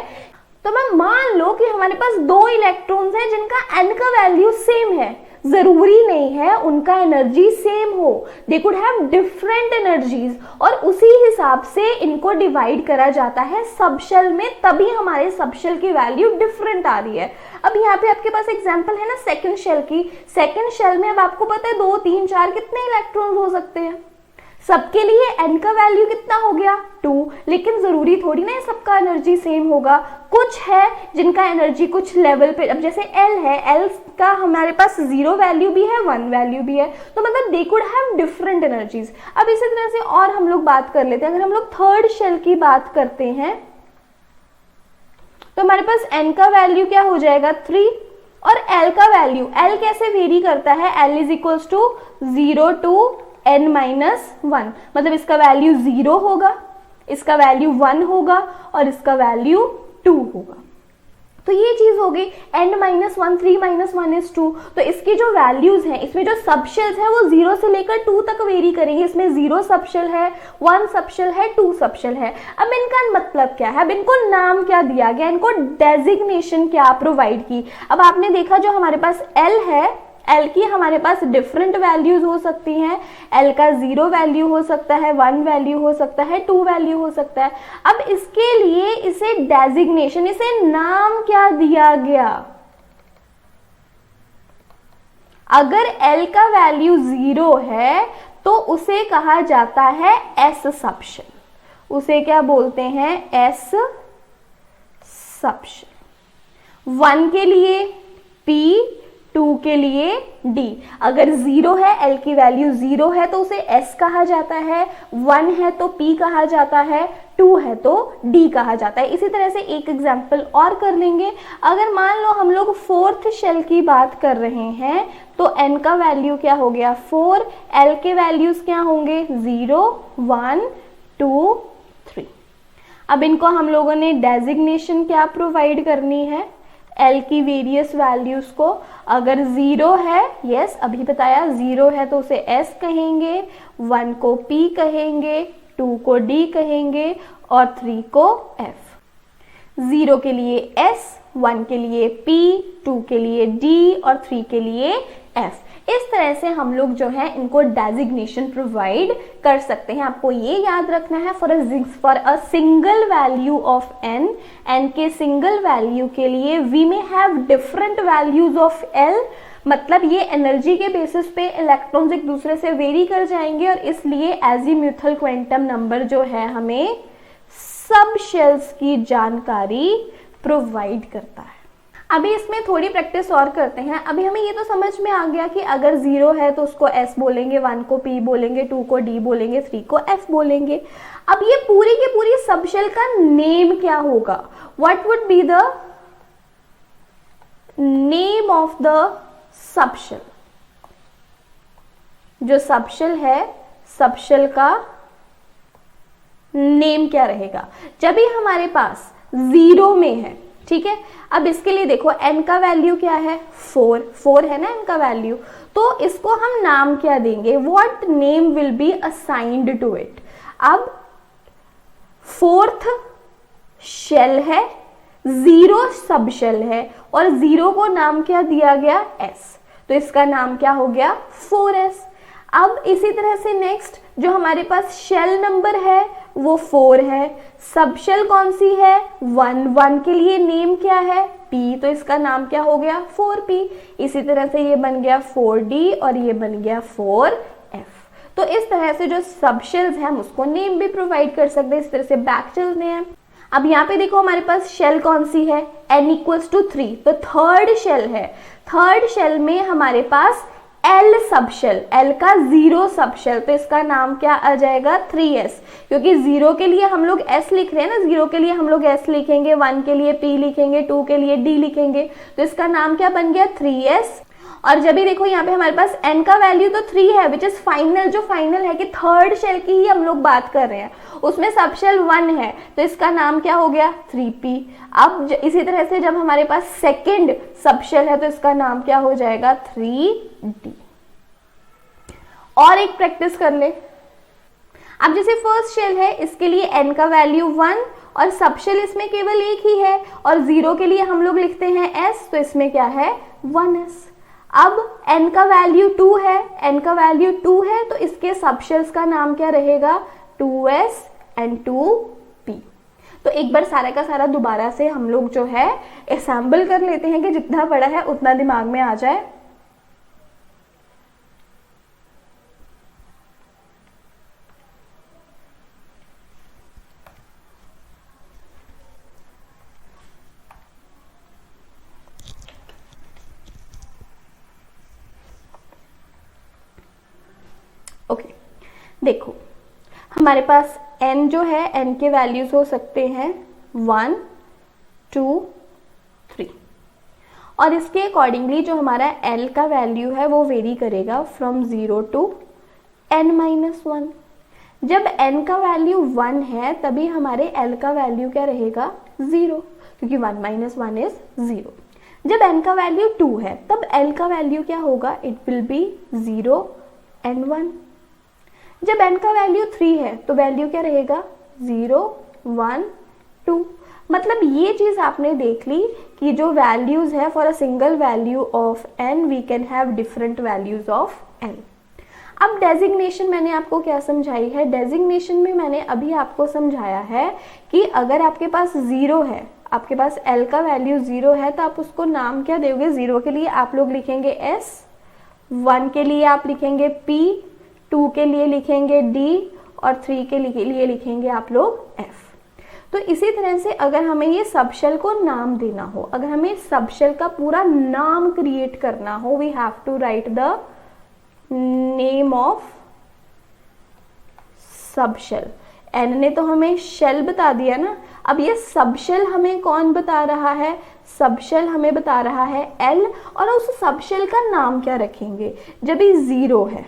तो मैं मान लो कि हमारे पास दो इलेक्ट्रॉन्स हैं जिनका n का वैल्यू सेम है, जरूरी नहीं है उनका एनर्जी सेम हो, they could have different energies, और उसी हिसाब से इनको डिवाइड करा जाता है सब शेल में, तभी हमारे सब शेल की वैल्यू डिफरेंट आ रही है। अब यहाँ पे आपके पास एग्जांपल है ना सेकंड शेल की, सेकंड शेल में अब आपको पता है 2, 3, 4 कितने इलेक्ट्रॉन्स हो सकते हैं, सबके लिए n का वैल्यू कितना हो गया, 2, लेकिन जरूरी थोड़ी ना सबका एनर्जी सेम होगा, कुछ है जिनका एनर्जी कुछ लेवल पे, अब जैसे L है, L का हमारे पास 0 वैल्यू भी है, 1 वैल्यू भी है, तो मतलब they could have different energies. अब इसी तरह से और हम लोग बात कर लेते हैं, अगर हम लोग थर्ड शेल की बात करते हैं तो हमारे पास n का वैल्यू क्या हो जाएगा, 3, और L का वैल्यू, L कैसे वेरी करता है, L is equals to 0 to n-1, मतलब इसका वैल्यू 0 होगा, इसका वैल्यू 1 होगा और इसका वैल्यू 2 होगा। तो ये चीज हो गई n-1, 3 - 1 इज 2। तो इसकी जो वैल्यूज हैं, इसमें जो सब शेल्स हैं वो 0 से लेकर 2 तक वेरी करेंगे। इसमें 0 सब शेल है, 1 सब शेल है, 2 सब शेल है। अब इनका मतलब क्या है, अब इनको नाम क्या दिया गया, इनको डेजिग्नेशन क्या प्रोवाइड की। अब आपने देखा जो हमारे पास L है, L की हमारे पास डिफरेंट वैल्यूज हो सकती हैं, L का 0 वैल्यू हो सकता है, 1 वैल्यू हो सकता है, 2 वैल्यू हो सकता है। अब इसके लिए इसे डेजिग्नेशन, इसे नाम क्या दिया गया, अगर L का वैल्यू 0 है तो उसे कहा जाता है S सब शेल, उसे क्या बोलते हैं, S सब शेल। 1 के लिए P, 2 के लिए D। अगर 0 है, L की वैल्यू 0 है तो उसे S कहा जाता है, 1 है तो P कहा जाता है, 2 है तो D कहा जाता है। इसी तरह से एक एग्जांपल और कर लेंगे। अगर मान लो हम लोग फोर्थ शेल की बात कर रहे हैं तो N का वैल्यू क्या हो गया, 4, L के वैल्यूज क्या होंगे, 0, 1, 2, 3। अब इनको हम लोगों ने डेजिग्नेशन क्या प्रोवाइड करनी है, L की वेरियस वैल्यूज को। अगर 0 है, यस अभी बताया 0 है तो उसे S कहेंगे, 1 को P कहेंगे, 2 को D कहेंगे और 3 को F। 0 के लिए S, 1 के लिए P, 2 के लिए D और 3 के लिए F। इस तरह से हम लोग जो है इनको डेजिग्नेशन प्रोवाइड कर सकते हैं। आपको ये याद रखना है, for a single value of n के सिंगल वैल्यू के लिए we may have different values of L, मतलब ये एनर्जी के बेसिस पे इलेक्ट्रॉन्स एक दूसरे से वेरी कर जाएंगे और इसलिए एजीम्यूथल क्वांटम नंबर जो है हमें सब शेल्स की जानकारी प्रोवाइड करता है। अभी इसमें थोड़ी प्रैक्टिस और करते हैं। अभी हमें ये तो समझ में आ गया कि अगर 0 है तो उसको S बोलेंगे, 1 को P बोलेंगे, 2 को D बोलेंगे, 3 को F बोलेंगे। अब ये पूरी की पूरी सबशेल का नेम क्या होगा? What would be the name of the subshell? जो सबशेल है, सबशेल का नेम क्या रहेगा? जब भी हमारे पास 0 में है, ठीक है। अब इसके लिए देखो n का वैल्यू क्या है? 4 है ना n का वैल्यू, तो इसको हम नाम क्या देंगे? What name will be assigned to it? अब 4th शेल है, 0 सब शेल है और 0 को नाम क्या दिया गया? S, तो इसका नाम क्या हो गया? 4s। अब इसी तरह से नेक्स्ट जो हमारे पास शेल नंबर है वो 4 है, सब शेल कौन सी है? 1 के लिए नेम क्या है? P, तो इसका नाम क्या हो गया? 4p। इसी तरह से ये बन गया 4d और ये बन गया 4f। तो इस तरह से जो सब शेल्स हैं हम उसको नेम भी प्रोवाइड कर सकते हैं। इस तरह से बैक चलते हैं। अब यहाँ पे देखो हमारे पास शेल कौन सी है? n = 3, तो थर्ड शेल है। थर्ड शेल में हमारे पास L सब शेल, L का 0 सब शेल, तो इसका नाम क्या आ जाएगा? 3s, क्योंकि 0 के लिए हम लोग S लिख रहे हैं ना, 0 के लिए हम लोग S लिखेंगे, 1 के लिए P लिखेंगे, 2 के लिए D लिखेंगे, तो इसका नाम क्या बन गया? 3s। और जब भी देखो यहाँ पे हमारे पास n का वैल्यू तो 3 है, विच इज फाइनल। जो फाइनल है कि थर्ड शेल की ही हम लोग बात कर रहे हैं, उसमें सब शेल 1 है, तो इसका नाम क्या हो गया? 3p। अब इसी तरह से जब हमारे पास सेकेंड सब शेल है तो इसका नाम क्या हो जाएगा? 3d। और एक प्रैक्टिस कर ले। अब जैसे फर्स्ट शेल है, इसके लिए n का वैल्यू 1 और सब शेल इसमें केवल एक ही है और 0 के लिए हम लोग लिखते हैं s, तो इसमें क्या है? 1s। अब n का वैल्यू 2 है, n का वैल्यू 2 है, तो इसके सब शेल्स का नाम क्या रहेगा? 2s and 2p। तो एक बार सारा का सारा दोबारा से हम लोग जो है असेंबल कर लेते हैं कि जितना बड़ा है उतना दिमाग में आ जाए। ओके, देखो हमारे पास n जो है, n के वैल्यूज हो सकते हैं 1, 2, 3 और इसके अकॉर्डिंगली जो हमारा l का वैल्यू है वो वेरी करेगा फ्रॉम 0 to n-1। जब n का वैल्यू 1 है तभी हमारे l का वैल्यू क्या रहेगा? 0, क्योंकि 1 - 1 इज 0। जब n का वैल्यू 2 है तब l का वैल्यू क्या होगा? It will be 0 and 1। जब n का वैल्यू 3 है तो वैल्यू क्या रहेगा? 0, 1, 2। मतलब ये चीज आपने देख ली कि जो वैल्यूज है for a single value of n we can have different values of n। अब डेजिग्नेशन मैंने आपको क्या समझाई है? डेजिग्नेशन में मैंने अभी आपको समझाया है कि अगर आपके पास 0 है, आपके पास l का वैल्यू 0 है, तो आप उसको नाम क्या दोगे? 0 के लिए आप लोग लिखेंगे s, 1 के लिए आप लिखेंगे p, 2 के लिए लिखेंगे D और 3 के लिए लिखेंगे आप लोग F। तो इसी तरह से अगर हमें ये सबशेल को नाम देना हो, अगर हमें सबशेल का पूरा नाम क्रिएट करना हो, we have to write the name of subshell. n ने तो हमें शेल बता दिया ना, अब ये सबशेल हमें कौन बता रहा है? सबशेल हमें बता रहा है L, और उस सबशेल का नाम क्या रखेंगे? जब ये 0 है,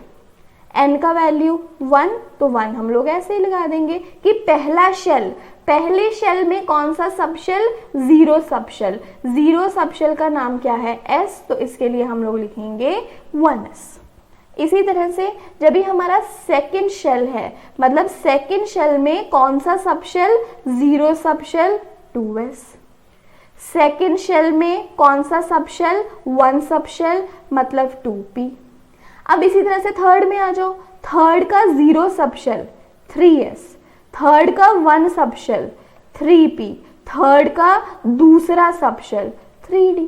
n का वैल्यू 1, तो 1 हम लोग ऐसे ही लगा देंगे कि पहला शेल, पहले शेल में कौन सा सबशेल? 0 सबशेल। 0 सबशेल का नाम क्या है? S, तो इसके लिए हम लोग लिखेंगे 1s। इसी तरह से जब भी हमारा सेकंड शेल है, मतलब सेकंड शेल में कौन सा subshell? 0 subshell, 2s। Second shell में कौन सा सबशेल? 1 सबशेल, मतलब 2p। अब इसी तरह से थर्ड में आ जाओ। थर्ड का 0 सबशेल 3s, थर्ड का 1 सबशेल 3p, थर्ड का दूसरा सबशेल 3d।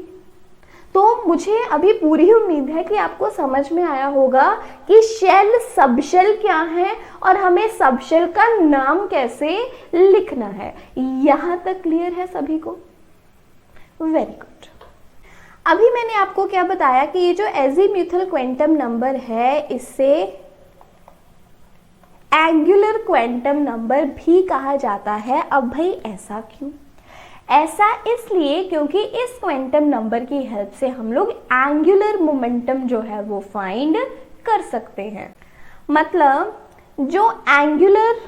तो मुझे अभी पूरी उम्मीद है कि आपको समझ में आया होगा कि शेल सबशेल क्या है और हमें सबशेल का नाम कैसे लिखना है। यहां तक क्लियर है सभी को? Very good. अभी मैंने आपको क्या बताया कि ये जो एजीम्यूथल क्वांटम नंबर है इसे एंगुलर क्वांटम नंबर भी कहा जाता है। अब भाई ऐसा क्यों? ऐसा इसलिए क्योंकि इस क्वांटम नंबर की हेल्प से हम लोग एंगुलर मोमेंटम जो है वो फाइंड कर सकते हैं। मतलब जो एंगुलर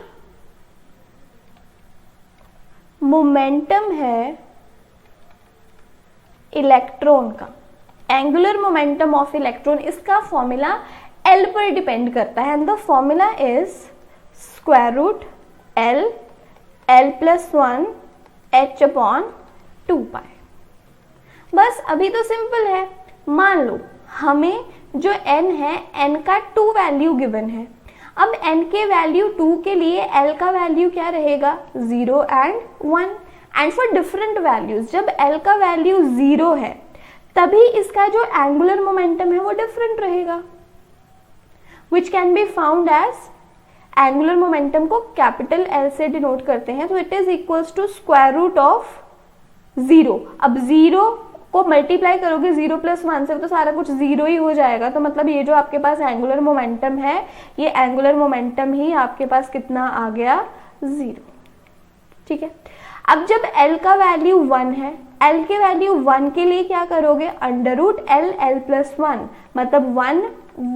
मोमेंटम है इलेक्ट्रॉन का, एंगुलर मोमेंटम ऑफ इलेक्ट्रॉन, इसका फॉर्मूला L पर डिपेंड करता है। And the formula is square root L L+1 h/2π। बस अभी तो सिंपल है। मान लो हमें जो n है, n का 2 वैल्यू गिवन है। अब n के वैल्यू 2 के लिए L का वैल्यू क्या रहेगा? 0 and 1। And for different values, जब L का वैल्यू 0 है तभी इसका जो एंगुलर मोमेंटम है वो डिफरेंट रहेगा, which can be found as, angular momentum को कैपिटल L से डिनोट करते हैं, तो it is equals to square root of 0। अब 0 को मल्टीप्लाई करोगे 0+1 से तो सारा कुछ 0 ही हो जाएगा। तो मतलब ये जो आपके पास एंगुलर मोमेंटम है, ये एंगुलर मोमेंटम ही आपके पास कितना आ गया? 0। ठीक है। अब जब L का वैल्यू 1 है, L के वैल्यू 1 के लिए क्या करोगे? अंडर रूट L L+1, मतलब 1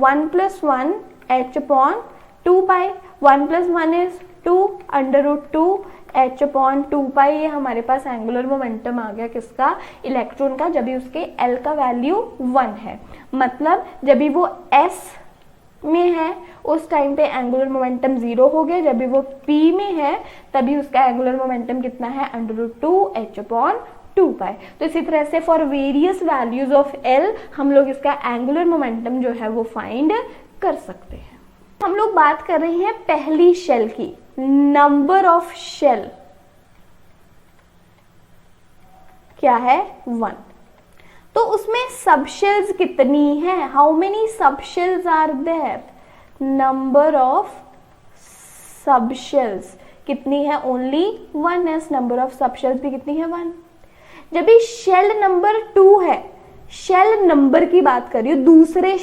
1+1 h/2π। 1+1 is 2, under root 2 h/2π। ये हमारे पास एंगुलर मोमेंटम आ गया किसका? इलेक्ट्रॉन का, जब भी उसके L का वैल्यू 1 है। मतलब जब भी वो S में है उस टाइम पे एंगुलर मोमेंटम 0 हो गया, जब भी वो P में है तभी उसका एंगुलर मोमेंटम कितना है? Under root 2 h/2π। तो इसी तरह से for various values of L हम लोग इसका एंगुलर मोमेंटम जो है वो फाइंड कर सकते हैं। हम लोग बात कर रहे हैं पहली शेल की, नंबर ऑफ शेल क्या है? 1। तो उसमें सबशेल्स कितनी है? How many subshells are there? Number of subshells कितनी है? ओनली 1 है। नंबर ऑफ सबशेल्स भी कितनी है? 1। जब भी शेल नंबर 2 है, शेल नंबर की बात कर रही हूं, दूसरे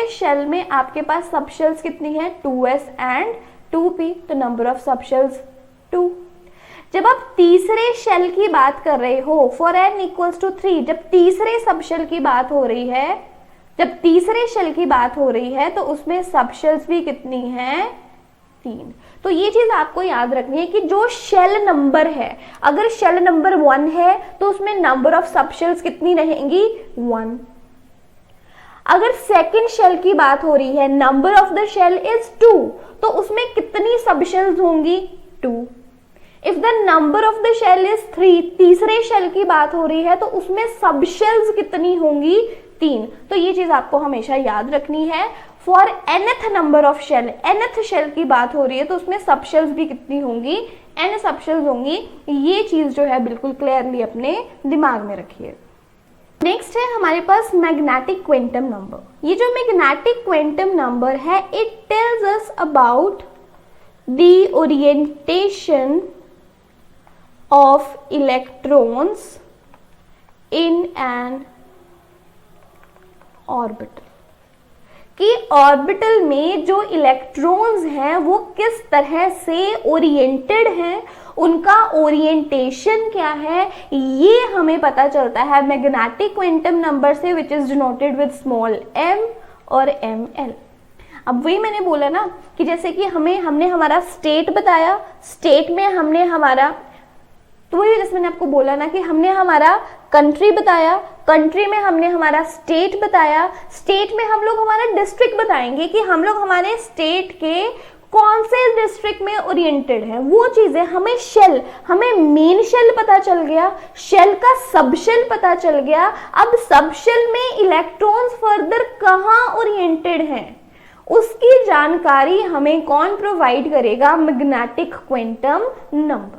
शेल में आपके पास सबशेल्स कितनी है? 2s and 2p। तो नंबर ऑफ सबशेल्स 2। जब आप तीसरे शेल की बात कर रहे हो, फॉर n इक्वल्स टू 3, जब तीसरे सबशेल की बात हो रही है, तो उसमें सबशेल्स भी कितनी है? 3। तो ये चीज आपको याद रखनी है कि जो शेल नंबर है, अगर शेल नंबर 1 है तो उसमें नंबर ऑफ सबशेल्स कितनी रहेंगी? 1। अगर सेकंड शेल की बात हो रही है, number of the shell is 2, तो उसमें कितनी सबशेल्स होंगी? 2। If the number of the shell is 3, तीसरे शेल की बात हो रही है तो उसमें सबशेल्स कितनी होंगी? 3। तो ये चीज आपको हमेशा याद रखनी है। For nth number of shell, nth shell की बात हो रही है तो उसमें सबशेल्स भी कितनी होंगी? n सबशेल्स होंगी। ये चीज जो है बिल्कुल क्लियरली अपने दिमाग में रखिए। नेक्स्ट है हमारे पास मैग्नेटिक क्वांटम नंबर। ये जो मैग्नेटिक क्वांटम नंबर है, it tells us about the orientation of electrons in an orbital, कि ऑर्बिटल में जो इलेक्ट्रॉन्स हैं वो किस तरह से ओरिएंटेड हैं, उनका ओरिएंटेशन क्या है, ये हमें पता चलता है मैग्नेटिक क्वांटम नंबर से, विच is denoted with small m और ml। अब वही मैंने बोला ना कि जैसे कि हमने हमारा स्टेट बताया, स्टेट में हमने हमारा, तो वही जैसे मैंने आपको बोला ना कि हमने हमारा कंट्री बताया, कंट्री में हमने हमारा स्टेट बताया, स्टेट में हम लोग हमारा डिस्ट्रिक्ट बताएंगे कि हम लोग हमारे स्टेट के कौन से डिस्ट्रिक्ट में ओरिएंटेड है। वो चीजें हमें मेन शेल पता चल गया, शेल का सब शेल पता चल गया। अब सब शेल में इलेक्ट्रॉन्स फर्दर कहाँ ओरिएंटेड हैं, उसकी जानकारी हमें कौन प्रोवाइड करेगा? Magnetic quantum number.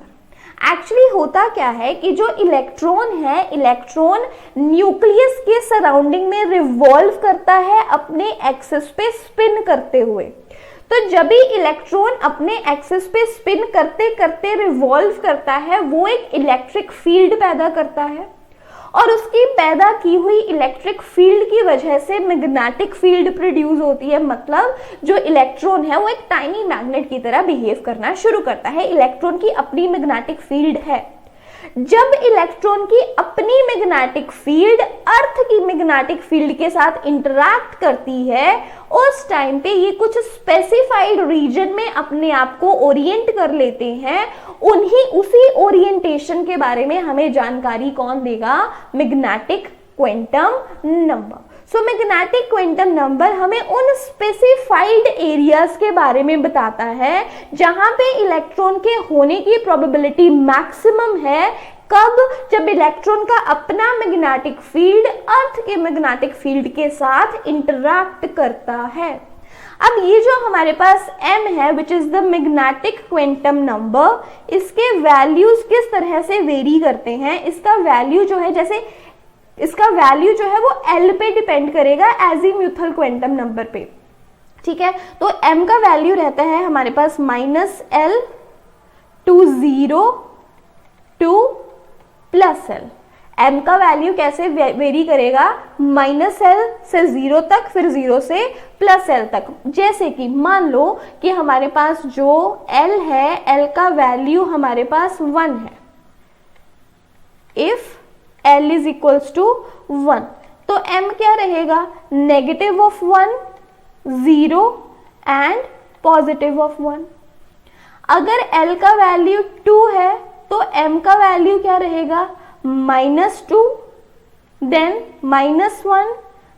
एक्चुअली होता क्या है कि जो इलेक्ट्रॉन है, इलेक्ट्रॉन न्यूक्लियस के सराउंडिंग में रिवॉल्व करता है अपने एक्सिस पे स्पिन करते हुए। तो जब भी इलेक्ट्रॉन अपने एक्सिस पे स्पिन करते करते रिवॉल्व करता है, वो एक इलेक्ट्रिक फील्ड पैदा करता है और उसकी पैदा की हुई इलेक्ट्रिक फील्ड की वजह से मैग्नेटिक फील्ड प्रोड्यूस होती है। मतलब जो इलेक्ट्रॉन है वो एक टाइनी मैग्नेट की तरह बिहेव करना शुरू करता है। इलेक्ट्रॉन की अपनी मैग्नेटिक फील्ड है। जब इलेक्ट्रॉन की अपनी मैग्नेटिक फील्ड अर्थ की मैग्नेटिक फील्ड के साथ इंटरैक्ट करती है, उस टाइम पे ये कुछ स्पेसिफाइड रीजन में अपने आप को ओरिएंट कर लेते हैं। उसी ओरिएंटेशन के बारे में हमें जानकारी कौन देगा? Magnetic quantum number. So magnetic quantum number हमें उन स्पेसिफाइड एरियाज के बारे में बताता है जहां पे इलेक्ट्रॉन के होने की प्रोबेबिलिटी मैक्सिमम है। कब? जब इलेक्ट्रॉन का अपना मैग्नेटिक फील्ड अर्थ के मैग्नेटिक फील्ड के साथ इंटरैक्ट करता है। अब ये जो हमारे पास m है, which is the magnetic quantum number, इसके वैल्यूज किस तरह से वेरी करते हैं? इसका वैल्यू जो है, जैसे इसका वैल्यू जो है वो L पे डिपेंड करेगा एजीम्यूथल क्वांटम नंबर पे। ठीक है, तो m का वैल्यू रहता है हमारे पास -L to 0 to +L। m का वैल्यू कैसे वेरी करेगा? -L से 0 तक, फिर 0 से +L तक। जैसे कि मान लो कि हमारे पास जो L है, L का वैल्यू हमारे पास 1 है। If L is equals to 1, तो m क्या रहेगा? -1, 0 एंड +1। अगर L का वैल्यू 2 है तो m का वैल्यू क्या रहेगा? -2, देन -1,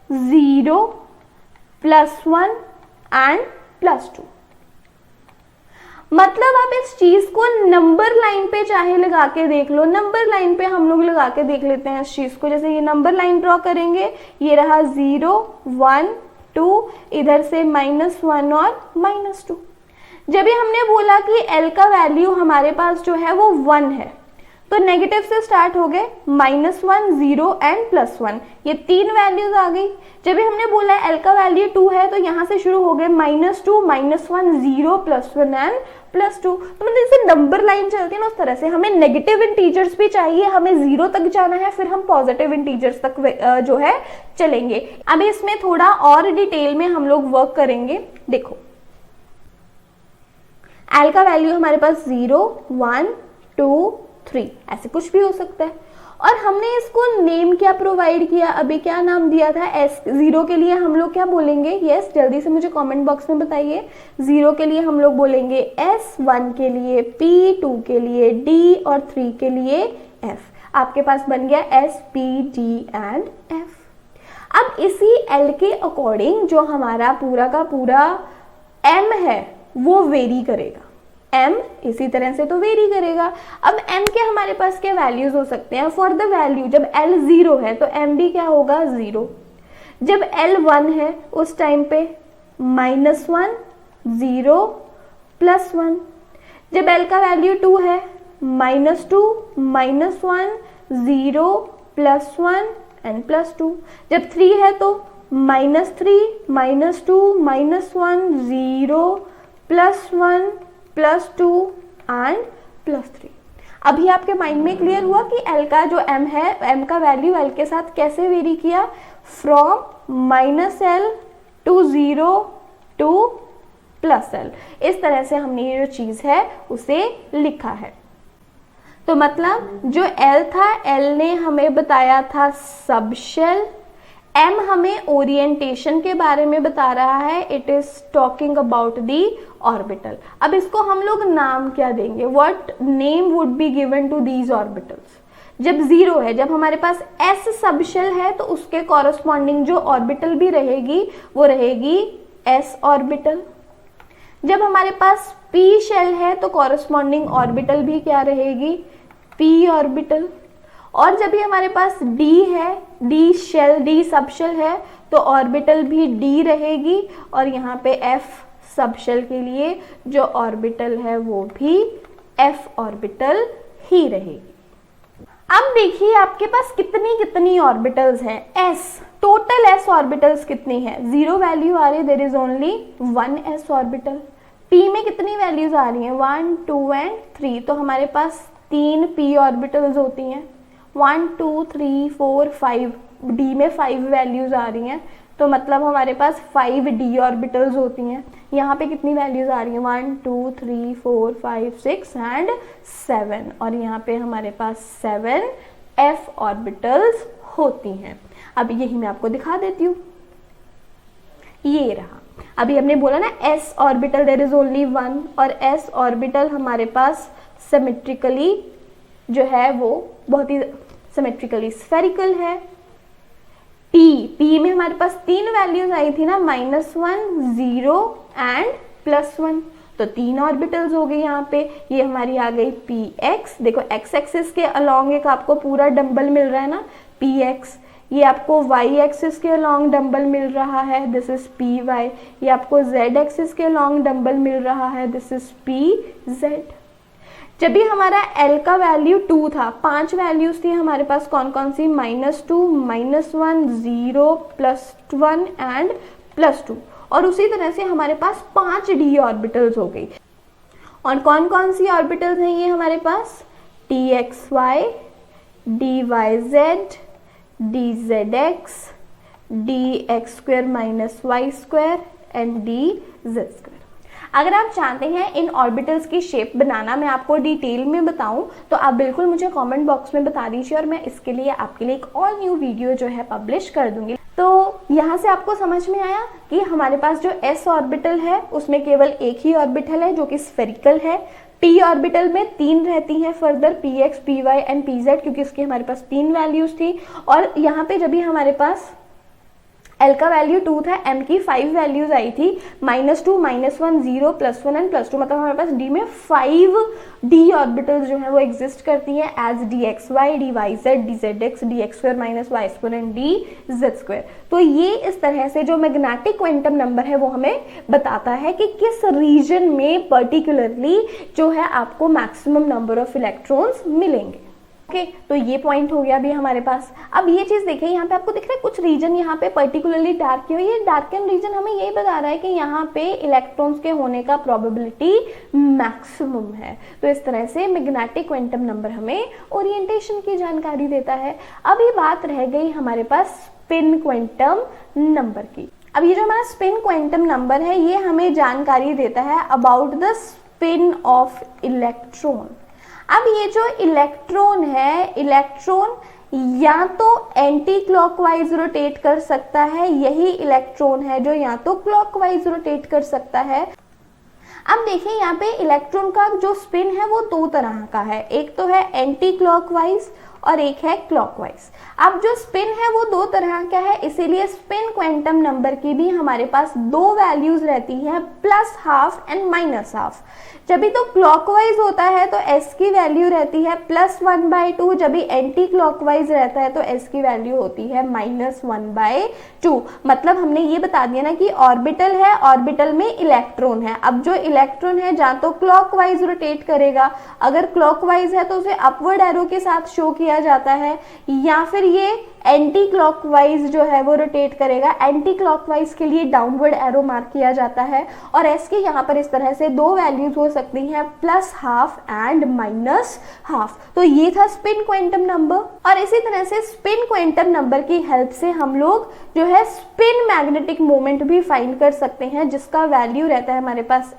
0, +1 एंड +2। मतलब आप इस चीज को नंबर लाइन पे चाहे लगा के देख लो। नंबर लाइन पे हम लोग लगा के देख लेते हैं इस चीज को। जैसे ये नंबर लाइन ड्रॉ करेंगे, ये रहा 0, 1, 2, इधर से -1 और -2। जब भी हमने बोला कि L का वैल्यू हमारे पास जो है वो 1 है, तो नेगेटिव से स्टार्ट हो गए, -1, 0 एंड +1, ये 3 वैल्यूज आ गई। जब भी हमने बोला L का वैल्यू 2 है, तो यहाँ से शुरू हो गए -2, -1, 0, +1 एंड +2। तो मतलब जैसे नंबर लाइन चलती है ना, उस तरह से हमें नेगेटिव इंटीजर्स भी चाहिए, हमें 0 तक जाना है, फिर हम पॉजिटिव इंटीजर्स तक जो है चलेंगे। अब इसमें थोड़ा और डिटेल में हम लोग वर्क करेंगे। देखो, L का वैल्यू हमारे पास 0, 1, 2, 3 ऐसे कुछ भी हो सकता है। और हमने इसको नेम क्या प्रोवाइड किया? अभी क्या नाम दिया था? S0 के लिए हम लोग क्या बोलेंगे? यस, जल्दी से मुझे कमेंट बॉक्स में बताइए। 0 के लिए हम लोग बोलेंगे S, 1 के लिए P, 2 के लिए D और 3 के लिए F। आपके पास बन गया S, P, D and F। अब इसी L के अकॉर्डिंग जो हमारा पूरा का पूरा M है वो वेरी करेगा। m इसी तरह से तो वेरी करेगा। अब m के हमारे पास क्या वैल्यूज हो सकते हैं? फॉर द वैल्यू, जब L 0 है तो m भी क्या होगा? 0। जब L 1 है उस टाइम पे -1, 0, +1। जब L का वैल्यू 2 है, -2, -1, 0, +1 एंड +2। जब 3 है तो -3, -2, -1, 0, +1, +2 एंड +3। अभी आपके माइंड में क्लियर हुआ कि L का जो m है, m का वैल्यू L के साथ कैसे वेरी किया? From -L to 0 to +L। इस तरह से हमने ये जो चीज है उसे लिखा है। तो मतलब जो L था, L ने हमें बताया था सबशेल, M हमें ओरिएंटेशन के बारे में बता रहा है, it is talking about the orbital. अब इसको हम लोग नाम क्या देंगे? What name would be given to these orbitals? जब 0 है, जब हमारे पास S सबशेल है, तो उसके कॉरस्पॉन्डिंग जो ऑर्बिटल भी रहेगी वो रहेगी S ऑर्बिटल। जब हमारे पास P शेल है तो कॉरस्पॉन्डिंग ऑर्बिटल भी क्या रहेगी? P orbital. और जब भी हमारे पास D है, D शेल, D सबशेल है, तो ऑर्बिटल भी D रहेगी। और यहाँ पे F सबशेल के लिए जो ऑर्बिटल है वो भी F ऑर्बिटल ही रहेगी। अब देखिए आपके पास कितनी कितनी ऑर्बिटल्स हैं, s टोटल s ऑर्बिटल्स कितनी है, 0 वैल्यू आ रही है, there is only 1 s orbital. p में कितनी वैल्यूज आ रही हैं, 1 2 एंड 3, तो हमारे पास 3 p ऑर्बिटल्स होती हैं, 1 2 3 4 5, d में 5 वैल्यूज आ रही हैं, तो मतलब हमारे पास 5 d ऑर्बिटल्स होती हैं। यहाँ पे कितनी वैल्यूज आ रही हैं, 1 2 3 4 5 6 एंड 7, और यहाँ पे हमारे पास 7 f ऑर्बिटल्स होती हैं। अब यही मैं आपको दिखा देती हूँ, ये रहा। अभी हमने बोला ना s orbital there is only 1, और s ऑर्बिटल हमारे पास सिमेट्रिकली जो है वो बहुत ही सिमेट्रिकली स्फेरिकल है। p में हमारे पास 3 वैल्यूज आई थी ना, -1 0 एंड +1, तो 3 ऑर्बिटल्स हो गई यहाँ पे। ये हमारी आ गई px, देखो x एक्सिस के अलोंग एक आपको पूरा डंबल मिल रहा है ना px, ये आपको y एक्सिस के अलोंग डंबल मिल रहा है, दिस इज py, ये आपको z एक्सिस के अलोंग डंबल मिल रहा है, दिस इज pz। जब भी हमारा L का वैल्यू 2 था, 5 वैल्यूज थी हमारे पास, कौन कौन सी, -2 -1 0 +1 एंड +2, और उसी तरह से हमारे पास 5 d ऑर्बिटल्स हो गई। और कौन कौन सी ऑर्बिटल्स हैं ये हमारे पास, dxy dyz dzx dx² - y² and dz²। अगर आप चाहते हैं इन ऑर्बिटल्स की शेप बनाना मैं आपको डिटेल में बताऊं तो आप बिल्कुल मुझे कमेंट बॉक्स में बता दीजिए, और मैं इसके लिए आपके लिए एक ऑल न्यू वीडियो जो है पब्लिश कर दूंगी। तो यहाँ से आपको समझ में आया कि हमारे पास जो s ऑर्बिटल है उसमें केवल एक ही ऑर्बिटल है जो कि स्फेरिकल है। p ऑर्बिटल में 3 रहती हैं further, px py and pz, क्योंकि इसकी हमारे पास 3 वैल्यूज थी। और यहाँ पे जब भी हमारे पास L का वैल्यू 2 था, M की 5 वैल्यूज आई थी, -2 -1 0 +1 एंड +2, मतलब हमारे पास D में 5 D ऑर्बिटल्स जो है वो एग्जिस्ट करती हैं as dxy dyz dzx dx² - y² and dz²। तो ये इस तरह से जो मैग्नेटिक क्वांटम नंबर है वो हमें बताता है कि किस रीजन में पर्टिकुलरली जो है आपको मैक्सिमम नंबर ऑफ इलेक्ट्रॉन्स मिलेंगे। ओके, तो ये पॉइंट हो गया अभी हमारे पास। अब ये चीज देखिए, यहाँ पे आपको दिख रहा है कुछ रीजन यहाँ पे पर्टिकुलरली डार्क क्यों, ये डार्कन रीजन हमें यही बता रहा है कि यहाँ पे इलेक्ट्रॉन्स के होने का प्रोबेबिलिटी मैक्सिमम है। तो इस तरह से मैग्नेटिक क्वांटम नंबर हमें ओरिएंटेशन की जानकारी देता है। अब ये बात रह गई हमारे पास स्पिन क्वांटम नंबर की। अब ये जो हमारा स्पिन क्वांटम नंबर है ये हमें जानकारी देता है about the spin off electron. अब ये जो इलेक्ट्रॉन है, इलेक्ट्रॉन या तो एंटी क्लॉकवाइज रोटेट कर सकता है, यही इलेक्ट्रॉन है जो या तो क्लॉकवाइज रोटेट कर सकता है। अब देखिए यहाँ पे इलेक्ट्रॉन का जो स्पिन है वो 2 तरह का है, एक तो है एंटी क्लॉकवाइज और एक है क्लॉकवाइज। अब जो स्पिन है वो 2 तरह का है, इसीलिए स्पिन क्वांटम नंबर की भी हमारे पास 2 वैल्यूज रहती हैं, +½ एंड -½ जब भी तो क्लॉकवाइज होता है तो s की वैल्यू रहती है +1/2, जब भी एंटी क्लॉकवाइज रहता है तो s की वैल्यू होती है -1/2। मतलब हमने ये बता दिया ना कि ऑर्बिटल है, ऑर्बिटल में इलेक्ट्रॉन है। अब जो इलेक्ट्रॉन है जहाँ तो क्लॉकवाइज रोटेट करेगा, अगर क्लॉकवाइज है तो उसे अपवर्ड एरो के साथ शो किया जाता है, या फिर ये एंटी क्लॉकवाइज जो है वो रोटेट करेगा, एंटी क्लॉकवाइज के लिए डाउनवर्ड एरो मार्क किया जाता है। और s की यहाँ पर इस तरह से 2 वैल्यूज हो सकती हैं, +½ एंड -½ तो ये था स्पिन क्वांटम नंबर। और इसी तरह से स्पिन क्वांटम नंबर की हेल्प से हम लोग जो है स्पिन मैग्नेटिक मोमेंट भी फाइंड कर सकते हैं, जिसका वैल्यू रहता है हमारे पास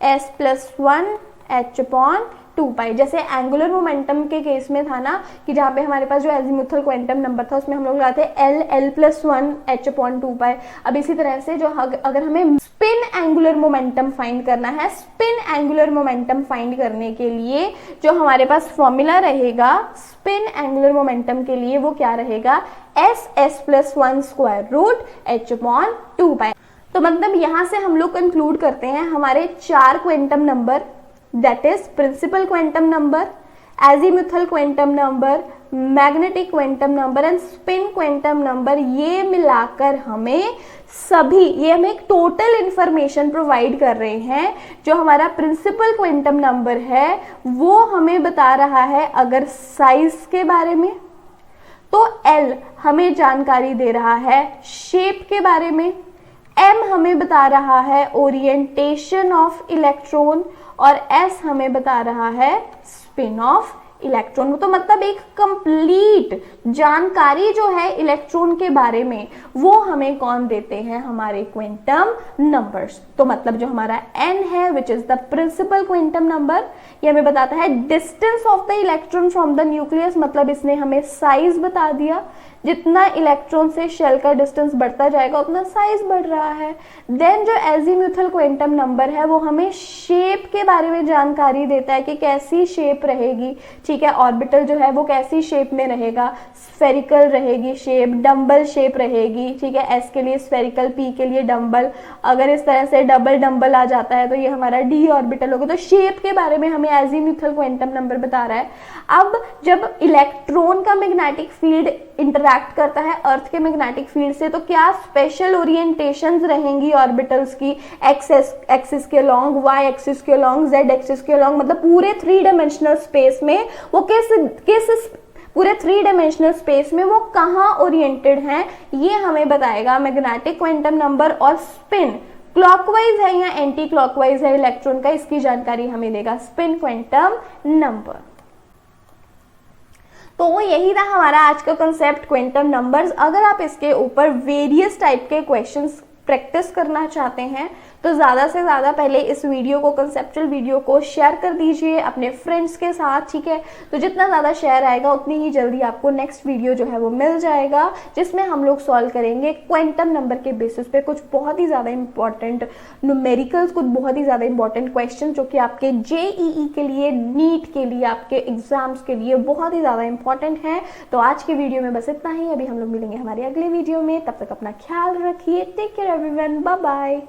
s+1 h/2π। जैसे एंगुलर मोमेंटम के केस में था ना कि जहाँ पे हमारे पास जो एजीमुथल क्वांटम नंबर था उसमें हम लोग लगाते l+1 h/2π। अब इसी तरह से जो अगर हमें स्पिन एंगुलर मोमेंटम फाइंड करना है, स्पिन एंगुलर मोमेंटम फाइंड करने के लिए जो हमारे पास फॉर्मूला रहेगा स्पिन एंगुलर मोमेंटम के लिए वो क्या रहेगा, s+1² h/2π। तो मतलब यहाँ से हम लोग कंक्लूड करते हैं हमारे 4 quantum number, that is principal quantum number, azimuthal quantum number, magnetic quantum number and spin quantum number, ये मिलाकर हमें एक टोटल इंफॉर्मेशन प्रोवाइड कर रहे हैं। जो हमारा प्रिंसिपल क्वांटम नंबर है वो हमें बता रहा है अगर साइज के बारे में, तो L हमें जानकारी दे रहा है शेप के बारे में, M हमें बता रहा है ओरिएंटेशन ऑफ इलेक्ट्रॉन और S हमें बता रहा है स्पिन ऑफ इलेक्ट्रॉन। तो मतलब एक कंप्लीट जानकारी जो है इलेक्ट्रॉन के बारे में वो हमें कौन देते हैं, हमारे क्वांटम नंबर्स। तो मतलब जो हमारा n है which is the principal quantum number, ये हमें बताता है distance of the electron from the nucleus, मतलब इसने हमें साइज बता दिया, जितना इलेक्ट्रॉन से शेल का डिस्टेंस बढ़ता जाएगा उतना साइज बढ़ रहा है। देन जो एजीमुथल क्वांटम नंबर है वो हमें शेप के बारे में जानकारी देता है कि कैसी शेप रहेगी, ठीक है, ऑर्बिटल जो है वो कैसी शेप में रहेगा, स्फेरिकल रहेगी शेप, डम्बल शेप रहेगी, ठीक है, एस के लिए स्फेरिकल, पी के लिए डम्बल, अगर इस तरह से डबल डम्बल आ जाता है तो ये हमारा डी ऑर्बिटल होगा। तो शेप के बारे में हमें एजीमुथल क्वांटम नंबर बता रहा है। अब जब इलेक्ट्रॉन का मैग्नेटिक फील्ड इंटरैक्ट करता है अर्थ के मैग्नेटिक फील्ड से, तो क्या स्पेशल ओरिएंटेशंस रहेंगी ऑर्बिटल्स की, एक्स एक्सिस के लॉन्ग, वाई एक्सिस के लॉन्ग, जेड एक्सिस के लॉन्ग, मतलब पूरे 3 डायमेंशनल स्पेस में वो पूरे 3 डायमेंशनल स्पेस में वो कहाँ ओरिएंटेड हैं, ये हमें बताएगा मैग्नेटिक क्वांटम नंबर। और स्पिन क्लॉकवाइज है या एंटी क्लॉकवाइज है इलेक्ट्रॉन का, इसकी जानकारी हमें देगा स्पिन क्वांटम नंबर। तो यही था हमारा आज का कंसेप्ट क्वांटम नंबर्स। अगर आप इसके ऊपर वेरियस टाइप के क्वेश्चंस प्रैक्टिस करना चाहते हैं तो ज़्यादा से ज़्यादा पहले इस वीडियो को, कंसेप्चुअल वीडियो को शेयर कर दीजिए अपने फ्रेंड्स के साथ, ठीक है। तो जितना ज़्यादा शेयर आएगा उतनी ही जल्दी आपको नेक्स्ट वीडियो जो है वो मिल जाएगा, जिसमें हम लोग सॉल्व करेंगे क्वांटम नंबर के बेसिस पे कुछ बहुत ही ज़्यादा इंपॉर्टेंट न्यूमेरिकल्स, कुछ बहुत ही ज़्यादा इंपॉर्टेंट क्वेश्चन जो कि आपके JEE के लिए, नीट के लिए, आपके एग्जाम्स के लिए बहुत ही ज़्यादा इंपॉर्टेंट है। तो आज के वीडियो में बस इतना ही। अभी हम लोग मिलेंगे हमारे अगले वीडियो में, तब तक अपना ख्याल रखिए। Take care everyone, bye bye.